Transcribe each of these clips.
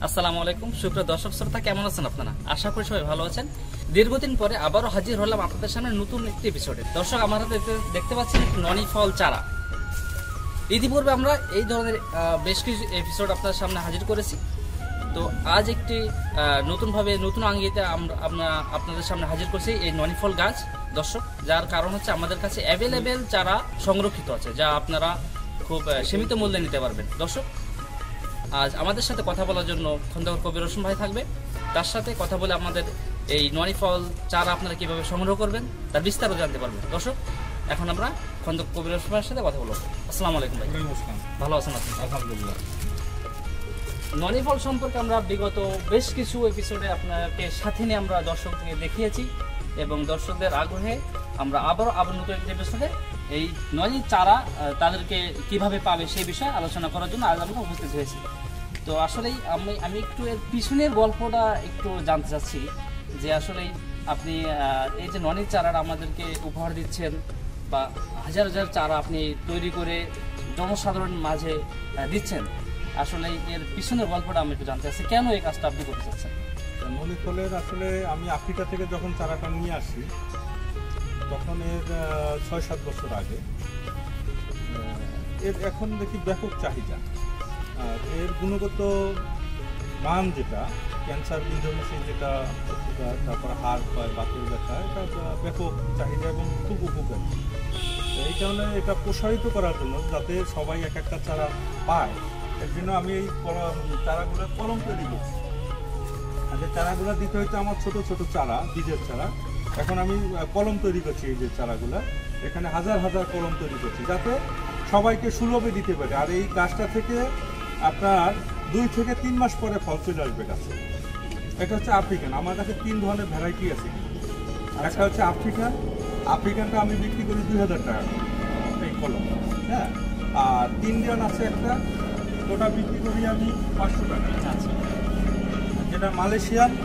আসসালামু আলাইকুম সুপ্রিয় দর্শক শ্রোতা, কেমন আছেন আপনারা? আশা করি সবাই ভালো আছেন। দীর্ঘদিন পরে আবারও হাজির হলাম আপনাদের সামনে নতুন একটি এপিসোডে। দর্শক, আমরা দেখতে পাচ্ছেন ননি ফল চারা। ইতিপূর্বে আমরা এই ধরনের বেশ কিছু এপিসোড আপনাদের সামনে হাজির করেছি। তো আজ একটি নতুনভাবে নতুন আঙ্গিকে আমরা আপনাদের সামনে হাজির করছি এই ননি ফল গাছ। দর্শক, যার কারণ হচ্ছে আমাদের কাছে অ্যাভেলেবেল চারা সংরক্ষিত আছে, যা আপনারা খুব সীমিত মূল্যে নিতে পারবেন। দর্শক, আজ আমাদের সাথে কথা বলার জন্য খন্দকার কবির হোসেন ভাই থাকবে। তার সাথে কথা বলে আমাদের এই ননি ফল চারা আপনারা কিভাবে সংগ্রহ করবেন তার বিস্তারিত জানতে পারবেন। দর্শক, এখন আমরা খন্দকার কবির হোসেন ভাইয়ের সাথে কথা বলবো। আসসালামু আলাইকুম ভাই। ভালো আছেন আপনি? আলহামদুলিল্লাহ। ননি ফল সম্পর্কে আমরা বিগত বেশ কিছু এপিসোডে আপনাকে সাথে নিয়ে আমরা দর্শককে দেখিয়েছি এবং দর্শকদের আগ্রহে আমরা আবার নতুন একটি এপিসোডে এই ননি চারা তাদেরকে কিভাবে পাবে সেই বিষয়ে আলোচনা করার জন্য আজ আমরা উপস্থিত হয়েছি। তো আসলেই আমি একটু এর পিছনের গল্পটা একটু জানতে চাচ্ছি যে আসলেই আপনি এই যে ননির চারাটা আমাদেরকে উপহার দিচ্ছেন বা হাজার হাজার চারা আপনি তৈরি করে জনসাধারণ মাঝে দিচ্ছেন, আসলে এর পিছনের গল্পটা আমি একটু জানতে চাচ্ছি, কেন এই কাজটা আপনি করতে চাচ্ছেন? ননি ফলের আসলে আমি আফ্রিকা থেকে যখন চারাটা নিয়ে আসি তখন এর ৬-৭ বছর আগে এর এখন দেখি ব্যাপক চাহিদা। আর এর গুণগত মান যেটা ক্যান্সার বিধ্বংসী যেটা প্রতিকার, তারপর হাড় হয়, বাতের ব্যথা, এটা ব্যাপক চাহিদা এবং খুব উপকারী। এই কারণে এটা প্রসারিত করার জন্য যাতে সবাই এক একটা চারা পায়, এর জন্য আমি এই চারাগুলো কলম তৈরি করছি। আর যে চারাগুলো দিতে হইতো আমার ছোট ছোট চারা, বীজের চারা, এখন আমি কলম তৈরি করছি। এই যে চারাগুলা এখানে হাজার হাজার কলম তৈরি করছি যাতে সবাইকে সুলভে দিতে পারে। আর এই গাছটা থেকে আপনার 2 থেকে 3 মাস পরে ফল চলে আসবে গাছে। এটা হচ্ছে আফ্রিকান। আমার কাছে 3 ধরনের ভ্যারাইটি আছে। একটা হচ্ছে আফ্রিকানটা আমি বিক্রি করি 2000 টাকা এই কলম, হ্যাঁ। আর ইন্ডিয়ান আছে একটা, ওটা বিক্রি করি আমি 500 টাকা। আচ্ছা, যেটা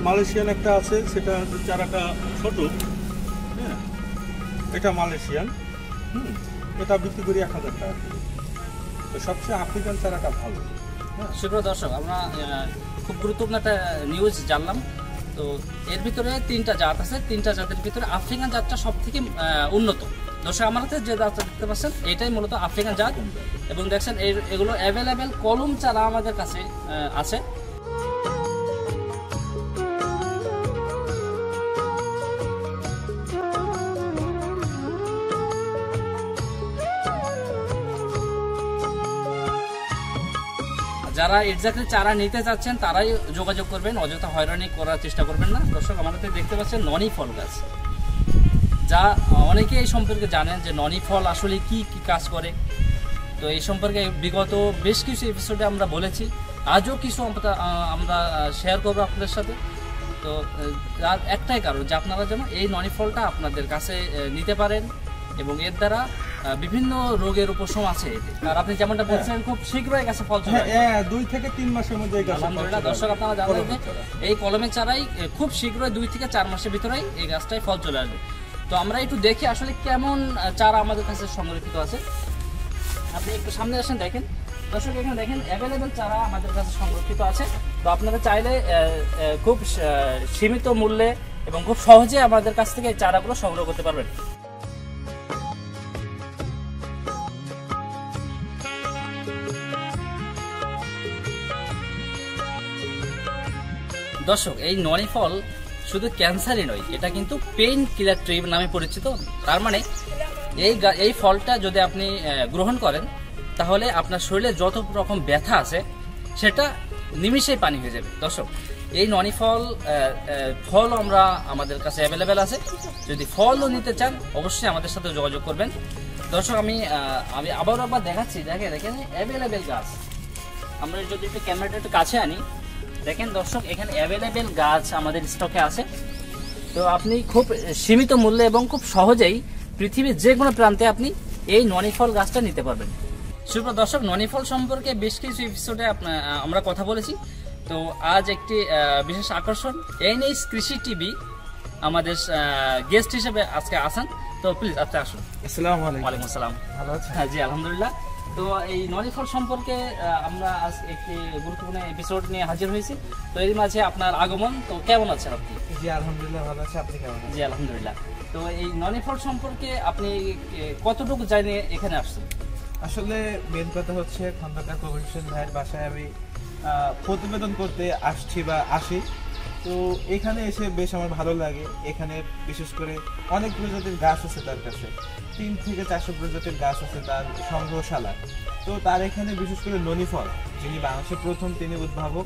মালয়েশিয়ান একটা আছে, সেটা চারাটা ছোট, হ্যাঁ, এটা মালয়েশিয়ান, এটা বিক্রি করি 1000 টাকা। তো সবচেয়ে আফ্রিকান চারাটা ভালো। সুপ্রিয় দর্শক, আমরা খুব গুরুত্বপূর্ণ একটা নিউজ জানলাম। তো এর ভিতরে 3টা জাত আছে, 3টা জাতের ভিতরে আফ্রিকান জাতটা সব থেকে উন্নত। দর্শক, আমার কাছে যে জাতটা দেখতে পাচ্ছেন এটাই মূলত আফ্রিকান জাত এবং দেখছেন এগুলো অ্যাভেলেবেল কলম চারা আমাদের কাছে আছে। যারা এক্স্যাক্টলি চারা নিতে চাচ্ছেন তারাই যোগাযোগ করবেন, অযথা হয়রানি করার চেষ্টা করবেন না। দর্শক, আমাদের দেখতে পাচ্ছেন ননি ফল গাছ, যা অনেকে এই সম্পর্কে জানেন যে ননি ফল আসলে কি কি কাজ করে। তো এই সম্পর্কে বিগত বেশ কিছু এপিসোডে আমরা বলেছি, আজও কিছু আমরা শেয়ার করবো আপনাদের সাথে। তো একটাই কারণ যে আপনারা যেন এই ননি ফলটা আপনাদের কাছে নিতে পারেন এবং এর দ্বারা বিভিন্ন রোগের উপশম আছে। আর আপনি যেমনটা বলছেন খুব শীঘ্রই গাছে ফল চলে আসবে। 2 থেকে 3 মাসের মধ্যে। আলহামদুলিল্লাহ। দর্শক, আপনারা জানেন যে এই কলমের চারাই খুব শীঘ্রই 2 থেকে 4 মাসের ভিতরেই এই গাছটাই ফল চলে আসবে। তো আমরা একটু দেখি আসলে কেমন চারা আমাদের কাছে সংরক্ষিত আছে। আপনি একটু সামনে আসেন, দেখেন। দর্শক, এখানে দেখেন অ্যাভেলেবেল চারা আমাদের কাছে সংরক্ষিত আছে। তো আপনারা চাইলে খুব সীমিত মূল্যে এবং খুব সহজে আমাদের কাছ থেকে এই চারাগুলো সংগ্রহ করতে পারবেন। দর্শক, এই ননি ফল শুধু ক্যান্সারই নয়, এটা কিন্তু পেইন কিলার ট্রি নামে পরিচিত। তার মানে এই ফলটা যদি আপনি গ্রহণ করেন তাহলে আপনার শরীরে যত রকম ব্যথা আছে সেটা নিমিষেই পানি হয়ে যাবে। দর্শক, এই ননি ফল আমাদের কাছে অ্যাভেলেবেল আছে। যদি ফলও নিতে চান অবশ্যই আমাদের সাথে যোগাযোগ করবেন। দর্শক, আমি আবার দেখাচ্ছি, দেখেন অ্যাভেলেবেল গাছ। আমরা যদি একটু ক্যামেরাটা একটু কাছে আনি, দেখেন দর্শক, এখানে অ্যাভেলেবেল গাছ আমাদের স্টকে আছে। তো আপনি খুব সীমিত মূল্যে এবং খুব সহজেই পৃথিবীর যে কোনো প্রান্তে আপনি এই ননি ফল গাছটা নিতে পারবেন। সুপ্রিয় দর্শক, ননি ফল সম্পর্কে বেশ কিছু এপিসোডে আমরা কথা বলেছি। তো আজ একটি বিশেষ আকর্ষণ, এনএইচ কৃষি টিভি আমাদের গেস্ট হিসেবে আজকে আসেন। তো প্লিজ আপনি আসুন। আসসালামু আলাইকুম। ওয়ালাইকুম আসসালাম। ভালো আছেন? হ্যাঁ জি, আলহামদুলিল্লাহ। তো এই ননি ফল সম্পর্কে আমরা আজ একটি গুরুত্বপূর্ণ এপিসোড নিয়ে হাজির হয়েছি। তো এর মাঝে আপনার আগমন, তো কেমন আছেন আপনি? জি আলহামদুলিল্লাহ ভালো আছে, আপনি কেমন আছেন? জি আলহামদুলিল্লাহ। তো এই ননি ফল সম্পর্কে আপনি কতটুকু জানিয়ে এখানে আসছেন? আসলে মেন কথা হচ্ছে খন্দকার কবির হোসেন ভাইয়ের বাসায় আমি প্রতিবেদন করতে আসি। তো এখানে এসে বেশ আমার ভালো লাগে। এখানে বিশেষ করে অনেক প্রজাতির গাছ আছে তার কাছে, 300 থেকে 400 প্রজাতির গাছ আছে তার সংগ্রহশালা। তো তার এখানে বিশেষ করে ননি ফল, যিনি বাংলাদেশের প্রথম তিনি উদ্ভাবক।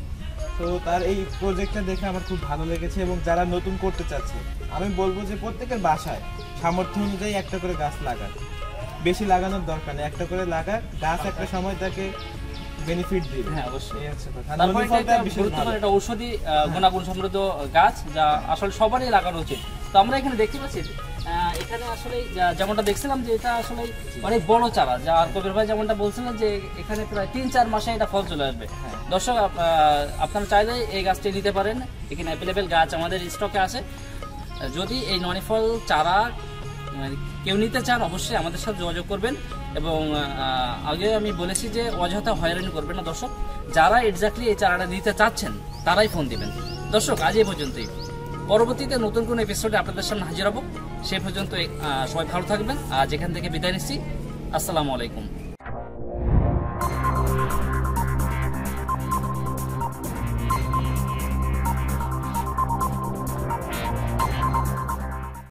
তো তার এই প্রজেক্টটা দেখে আমার খুব ভালো লেগেছে, এবং যারা নতুন করতে চাচ্ছে আমি বলবো যে প্রত্যেকের বাসায় সামর্থ্য অনুযায়ী একটা করে গাছ লাগান। বেশি লাগানোর দরকার নেই, একটা করে লাগাক, গাছ একটা সময় তাকে বেনিফিট দিবে। হ্যাঁ অবশ্যই। এই হচ্ছে কথা। তারপরে ননি ফলটা বিশেষ গুরুত্বপূর্ণ ভালো। একটা ঔষধি গুণাগুণ সমৃদ্ধ গাছ, যা আসলে সবারই লাগানো উচিত। তো আমরা এখানে দেখতে পাচ্ছি এখানে আসলে যেমনটা দেখছিলাম যে এটা আসলে অনেক বড় চারা, যা কবির ভাই যেমনটা বলছিলেন যে এখানে প্রায় 3-4 মাসে এটা ফল চলে আসবে। দর্শক আপনারা চাইলে এই গাছটি নিতে পারেন, এখানে অ্যাভেলেবেল গাছ আমাদের স্টকে আছে। যদি এই ননি ফল চারা কেউ নিতে চান অবশ্যই আমাদের সাথে যোগাযোগ করবেন। এবং আগে আমি বলেছি যে অযথা হয়রানি করবেন না দর্শক, যারা এক্স্যাক্টলি এই চারাটা নিতে চাচ্ছেন তারাই ফোন দিবেন। দর্শক আজ এই পর্যন্তই, পরবর্তীতে নতুন কোনো এপিসোডে আপনাদের সামনে হাজির হব। সে পর্যন্ত সবাই ভালো থাকবেন। আজ এখান থেকে বিদায় নিচ্ছি। আসসালামু আলাইকুম।